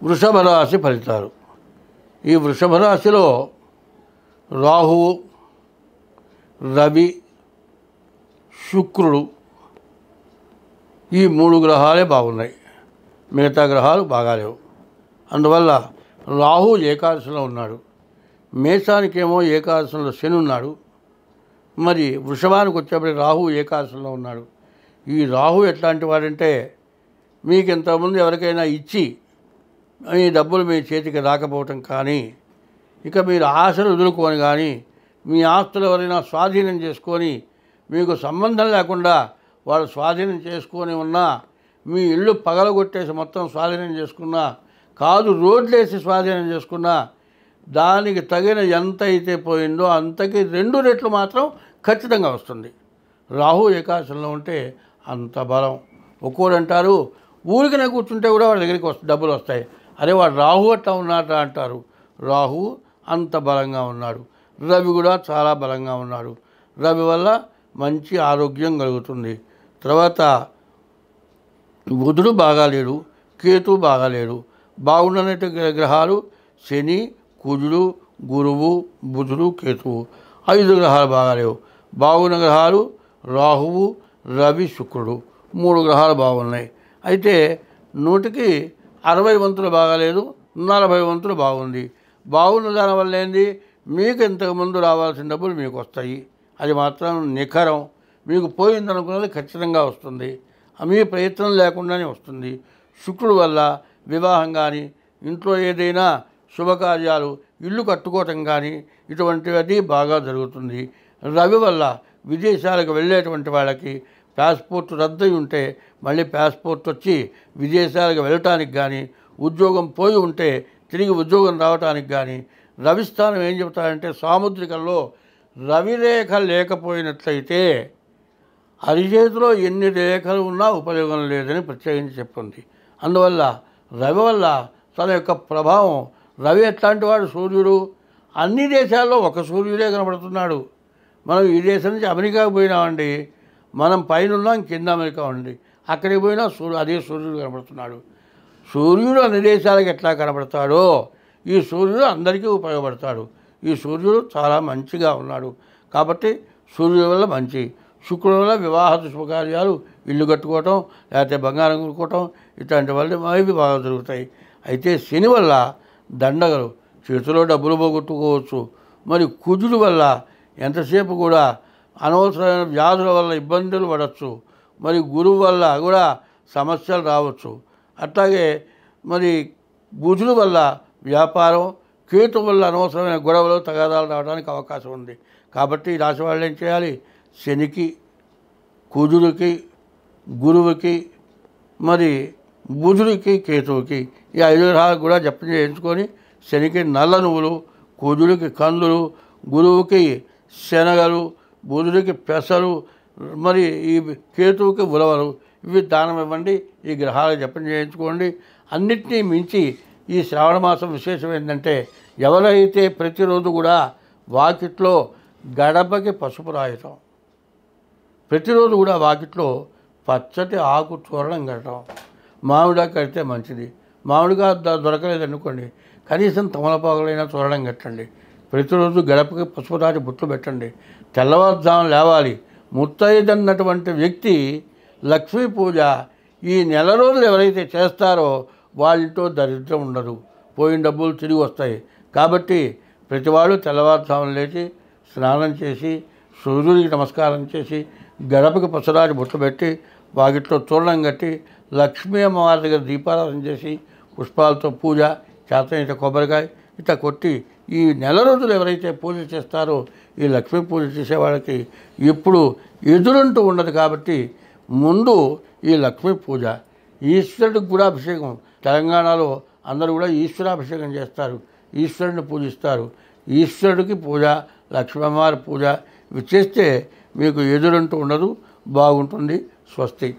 వృషభ రాశి ఫలితాలు. ఈ వృషభ రాశిలో రాహువు, రవి, శుక్రుడు ఈ 3 గ్రహాలే బాగున్నాయి. మిగతా గ్రహాలు బాగాలేవు. అందువల్ల రాహు ఏకాదశిలో ఉన్నాడు. మేషానికేమో ఏకాదశంలో శని ఉన్నాడు. మరి వృషభానికి వచ్చేప్పటికి రాహు ఏకాదశంలో ఉన్నాడు. ఈ రాహు ఎట్లాంటి వాడంటే, మీకు ఇంతకుముందు ఎవరికైనా ఇచ్చి ఈ డబ్బులు మీ చేతికి రాకపోవటం కానీ, ఇక మీరు ఆశలు వదులుకొని కానీ, మీ ఆస్తులు ఎవరైనా స్వాధీనం చేసుకొని మీకు సంబంధం లేకుండా వాళ్ళు స్వాధీనం చేసుకొని ఉన్నా, మీ ఇల్లు పగలగొట్టేసి మొత్తం స్వాధీనం చేసుకున్నా, కాదు రోడ్లేసి స్వాధీనం చేసుకున్నా, దానికి తగిన ఎంత అయితే పోయిందో అంతకి 2 రెట్లు మాత్రం ఖచ్చితంగా వస్తుంది. రాహు ఏకాదశంలో ఉంటే అంత బలం. ఒక్కోడు అంటారు ఊరికనే కూర్చుంటే కూడా వాడి దగ్గరికి డబ్బులు వస్తాయి. అరే వాడు రాహు అట్లా ఉన్నాడా అంటారు. రాహు అంత బలంగా ఉన్నాడు. రవి కూడా చాలా బలంగా ఉన్నాడు. రవి వల్ల మంచి ఆరోగ్యం కలుగుతుంది. తర్వాత బుధుడు బాగాలేడు, కేతు బాగాలేడు. బాగుండనట్టు గ్రహాలు శని, కుజుడు, గురువు, బుధుడు, కేతువు 5 గ్రహాలు బాగాలేవు. బాగున్న గ్రహాలు రాహువు, రవి, శుక్రుడు 3 గ్రహాలు బాగున్నాయి. అయితే 100కి 60 వంతులు బాగాలేదు, 40 వంతులు బాగుంది. బాగున్న దానివల్ల ఏంది, మీకు ఇంతకుముందు రావాల్సిన డబ్బులు మీకు వస్తాయి. అది మాత్రం నిఖరం. మీకు పోయిందనుకున్నది ఖచ్చితంగా వస్తుంది. మీ ప్రయత్నం లేకుండానే వస్తుంది. శుక్రుడు వల్ల వివాహం కానీ, ఇంట్లో ఏదైనా శుభకార్యాలు, ఇల్లు కట్టుకోవటం కానీ ఇటువంటివన్నీ బాగా జరుగుతుంది. రవి వల్ల విదేశాలకు వెళ్ళేటువంటి వాళ్ళకి పాస్పోర్ట్ రద్దు ఉంటే మళ్ళీ పాస్పోర్ట్ వచ్చి విదేశాలకు వెళ్ళటానికి కానీ, ఉద్యోగం పోయి ఉంటే తిరిగి ఉద్యోగం రావటానికి కానీ, రవిస్థానం ఏం చెబుతారంటే సాముద్రికంలో రవిరేఖ లేకపోయినట్లయితే అరిచేతిలో ఎన్ని రేఖలు ఉన్నా ఉపయోగం లేదని ప్రత్యేకించి చెప్పింది. అందువల్ల రవి వల్ల తన యొక్క ప్రభావం, రవి ఎట్లాంటి వాడు, సూర్యుడు అన్ని దేశాల్లో ఒక సూర్యుడే కనబడుతున్నాడు. మనం ఈ దేశం నుంచి అమెరికాకు పోయినామండి, మనం పైన ఉన్నాం, కింద అమెరికా ఉంది. అక్కడికి పోయినా అదే సూర్యుడు కనబడుతున్నాడు. సూర్యుడు అన్ని దేశాలకు ఎట్లా కనబడతాడో ఈ సూర్యుడు అందరికీ ఉపయోగపడతాడు. ఈ సూర్యుడు చాలా మంచిగా ఉన్నాడు. కాబట్టి సూర్యుడి వల్ల మంచి. శుక్రుడి వల్ల వివాహ శుభకార్యాలు, ఇల్లు కట్టుకోవటం, లేకపోతే బంగారం కొనుక్కోవటం ఇట్లాంటి వల్ల అవి బాగా జరుగుతాయి. అయితే శని వల్ల దండగలు, చేతిలో డబ్బులు పోగొట్టుకోవచ్చు. మరి కుజుడు వల్ల ఎంతసేపు కూడా అనవసరమైన వ్యాధుల వల్ల ఇబ్బందులు పడవచ్చు. మరి గురువు వల్ల కూడా సమస్యలు రావచ్చు. అట్లాగే మరి బుధుడు వల్ల వ్యాపారం, కేతు వల్ల అనవసరమైన గొడవలు, తగాదాలు రావడానికి అవకాశం ఉంది. కాబట్టి ఈ రాశి వాళ్ళు ఏం చేయాలి, శనికి, కుజుడికి, గురువుకి, మరి బుధుడికి, కేతువుకి ఈ 5 గ్రహాలకు కూడా జపం చేయించుకొని, శనికి నల్ల నువ్వులు, కుజుడికి కందులు, గురువుకి శనగలు, బుధుడికి పెసలు, మరి ఈ కేతువుకి ఉలవలు ఇవి దానం ఇవ్వండి. ఈ గ్రహాలు జపం చేయించుకోండి. అన్నిటినీ మించి ఈ శ్రావణ మాసం విశేషం ఏంటంటే, ఎవరైతే ప్రతిరోజు కూడా వాకిట్లో గడపకి పసుపు రాయటం, ప్రతిరోజు కూడా వాకిట్లో పచ్చటి ఆకు తోరణం కట్టడం, మామిడాకు కడితే మంచిది. మామిడిగా దొరకలేదనుకోండి, కనీసం తమలపాకులైనా తోరణం కట్టండి. ప్రతిరోజు గడపకి పసుపు రాసి బుట్లు పెట్టండి. తెల్లవారుజామున లేవాలి. ముత్తైదన్నటువంటి వ్యక్తి లక్ష్మీ పూజ ఈ నెల రోజులు ఎవరైతే చేస్తారో వాళ్ళతో దరిద్రం ఉండదు, పోయిన డబ్బులు తిరిగి వస్తాయి. కాబట్టి ప్రతివాడు తెల్లవారుజామున లేచి స్నానం చేసి, సూర్యుడికి నమస్కారం చేసి, గడపకి పసురాజు బుట్లు పెట్టి, వాకిట్లో తోరణం కట్టి, లక్ష్మీ అమ్మవారి దగ్గర దీపారాధన చేసి, పుష్పాలతో పూజ, చేతనైతే కొబ్బరికాయ ఇట్లా కొట్టి ఈ నెల రోజులు ఎవరైతే పూజ చేస్తారో ఈ లక్ష్మీ పూజ చేసే వాళ్ళకి ఇప్పుడు ఎదురంటూ ఉండదు. కాబట్టి ముందు ఈ లక్ష్మీ పూజ, ఈశ్వరుడికి కూడా అభిషేకం. తెలంగాణలో అందరూ కూడా ఈశ్వరాభిషేకం చేస్తారు, ఈశ్వరుడిని పూజిస్తారు. ఈశ్వరుడికి పూజ, లక్ష్మీ అమ్మవారి పూజ ఇవి చేస్తే మీకు ఎదురంటూ ఉండదు, బాగుంటుంది. స్వస్తి.